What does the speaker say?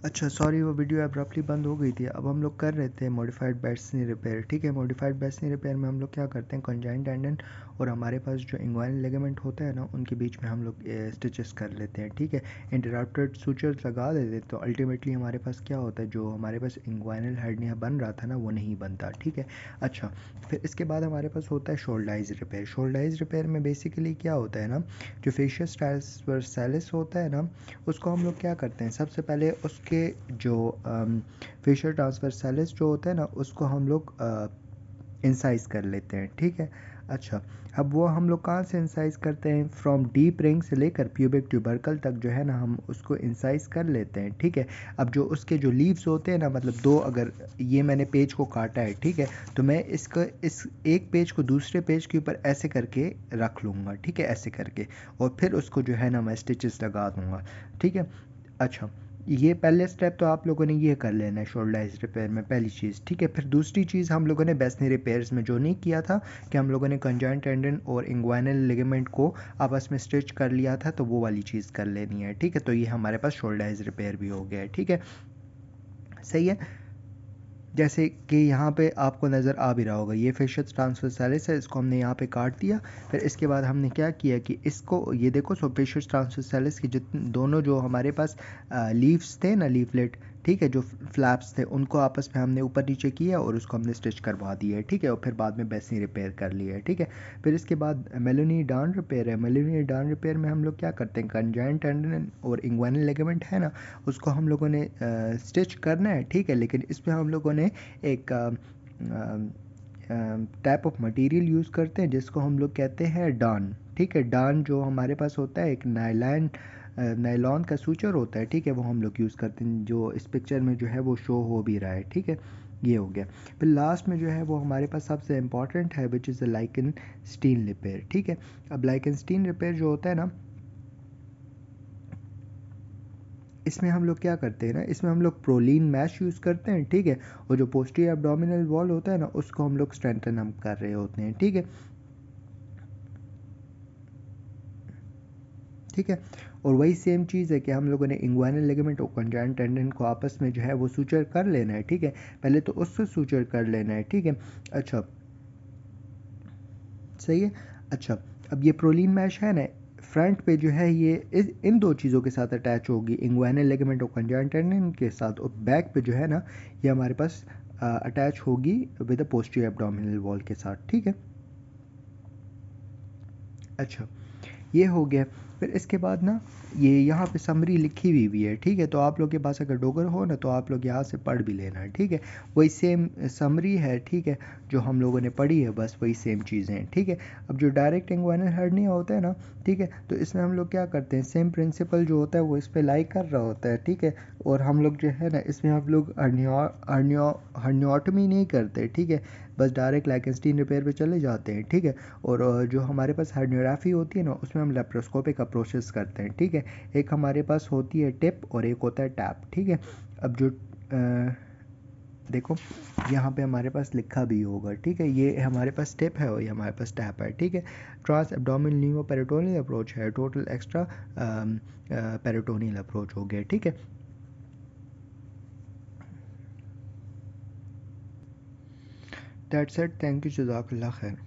अच्छा सॉरी, वो video abruptly बंद हो गई थी। अब हम लोग कर रहे थे मॉडिफाइड बेस्नी रिपेयर। ठीक है, मॉडिफाइड बेस्नी रिपेयर में हम लोग क्या करते हैं, कंजाइन टेंडन और हमारे पास जो इंग्वाइनल लिगामेंट होता है ना, उनके बीच में हम लोग स्टिचेस कर लेते हैं। ठीक है, इंटरप्टेड सूचर्स लगा देते हैं, तो अल्टीमेटली हमारे पास क्या होता है, जो हमारे पास इंग्वाइनल हर्निया बन रहा था ना, वो नहीं बनता। ठीक है, अच्छा फिर इसके बाद हमारे पास होता है शोल्डाइज रिपेयर। शोल्डाइज रिपेयर में बेसिकली क्या होता है ना, जो फेशियस ट्रांसवर्सालिस होता है ना, उसको हम लोग क्या करते हैं, सबसे पहले उसके जो फेशियल ट्रांसवर्सालिस जो होता है ना, उसको हम लोग इंसाइज कर लेते हैं। ठीक है, अच्छा अब वो हम लोग कहाँ से इंसाइज करते हैं, फ्रॉम डीप रिंग से लेकर प्यूबिक ट्यूबरकल तक जो है ना, हम उसको इंसाइज कर लेते हैं। ठीक है, अब जो उसके जो लीव्स होते हैं ना, मतलब दो, अगर ये मैंने पेज को काटा है, ठीक है, तो मैं इसका इस एक पेज को दूसरे पेज के ऊपर ऐसे करके रख लूँगा। ठीक है, ऐसे करके, और फिर उसको जो है ना मैं स्टिचेस लगा दूँगा। ठीक है, अच्छा ये पहले स्टेप तो आप लोगों ने ये कर लेना है शोल्डाइज रिपेयर में, पहली चीज़। ठीक है, फिर दूसरी चीज़ हम लोगों ने बेस्नी रिपेयर्स में जो नहीं किया था, कि हम लोगों ने कंजाइन टेंडन और इंग्वाइनल लिगामेंट को आपस में स्टिच कर लिया था, तो वो वाली चीज़ कर लेनी है। ठीक है, तो ये हमारे पास शोल्डाइज रिपेयर भी हो गया है। ठीक है, सही है। जैसे कि यहाँ पे आपको नज़र आ भी रहा होगा, ये फेशियल ट्रांसवर्सालिस है, इसको हमने यहाँ पे काट दिया। फिर इसके बाद हमने क्या किया कि इसको ये देखो, सो फेशियल ट्रांसवर्सालिस की जितने दोनों जो हमारे पास लीव्स थे ना, लीफलेट, ठीक है, जो फ्लैप्स थे, उनको आपस में हमने ऊपर नीचे किया और उसको हमने स्टिच करवा दिया है। ठीक है, और फिर बाद में बेसिंग रिपेयर कर लिया है। ठीक है, फिर इसके बाद मेलोनी डाउन रिपेयर है। मेलोनी डाउन रिपेयर में हम लोग क्या करते हैं, कंजाइन टेंडन और इंग्वाइनल लिगामेंट है ना, उसको हम लोगों ने स्टिच करना है। ठीक है, लेकिन इसमें हम लोगों ने एक टाइप ऑफ मटेरियल यूज़ करते हैं जिसको हम लोग कहते हैं डान। ठीक है, डान जो हमारे पास होता है, एक नायलॉन का सूचर होता है। ठीक है, वो हम लोग यूज़ करते हैं, जो इस पिक्चर में जो है वो शो हो भी रहा है। ठीक है, ये हो गया। फिर लास्ट में जो है वो हमारे पास सबसे इम्पॉर्टेंट है, विच इज़ द लाइकेनस्टीन रिपेयर। ठीक है, अब लाइकेनस्टीन रिपेयर जो होता है ना, इसमें हम लोग क्या करते हैं ना, इसमें हम लोग प्रोलीन मैश यूज़ करते हैं। ठीक है, और जो पोस्टीरियर एब्डोमिनल वॉल होता है ना, उसको हम लोग स्ट्रेंथन हम कर रहे होते हैं। ठीक है, ठीक है, और वही सेम चीज़ है कि हम लोगों ने इंग्वाइनल लिगामेंट और कंजाइन टेंडन को आपस में जो है वो सूचर कर लेना है। ठीक है, पहले तो उससे सूचर कर लेना है। ठीक है, अच्छा सही है। अच्छा, अब ये प्रोलीन मैश है ना, फ्रंट पे जो है ये इन दो चीज़ों के साथ अटैच होगी, इंग्वाइनल लिगामेंट और कंजाइन टेंडन के साथ, और बैक पे जो है ना, ये हमारे पास अटैच होगी with the posterior abdominal wall के साथ। ठीक है, अच्छा ये हो गया। फिर इसके बाद ना, ये यहाँ पे समरी लिखी हुई भी है। ठीक है, तो आप लोग के पास अगर डोगर हो ना, तो आप लोग यहाँ से पढ़ भी लेना है। ठीक है, वही सेम समरी है। ठीक है, जो हम लोगों ने पढ़ी है, बस वही सेम चीज़ें हैं। ठीक है, अब जो डायरेक्ट इंग्वाइनल हर्निया होता है ना, ठीक है, तो इसमें हम लोग क्या करते हैं, सेम प्रिंसिपल जो होता है वो इस पर लाई कर रहा होता है। ठीक है, और हम लोग जो है ना, इसमें हम लोग हर्नियोटमी नहीं करते। ठीक है, बस डायरेक्ट लाइकेंस्टीन रिपेयर पे चले जाते हैं। ठीक है, और जो हमारे पास हार्नियोग्राफी होती है ना, उसमें हम लेप्रोस्कोपिक अप्रोचेस करते हैं। ठीक है, एक हमारे पास होती है टिप और एक होता है टैप। ठीक है, अब जो देखो यहाँ पे हमारे पास लिखा भी होगा। ठीक है, ये हमारे पास टिप है और ये हमारे पास टैप है। ठीक है, trans abdominal pneumo peritoneal approach है, टोटल एक्स्ट्रा पेरिटोनियल अप्रोच हो गया। ठीक है, दैट्स इट, थैंक यू, जज़ाकल्लाह खैर।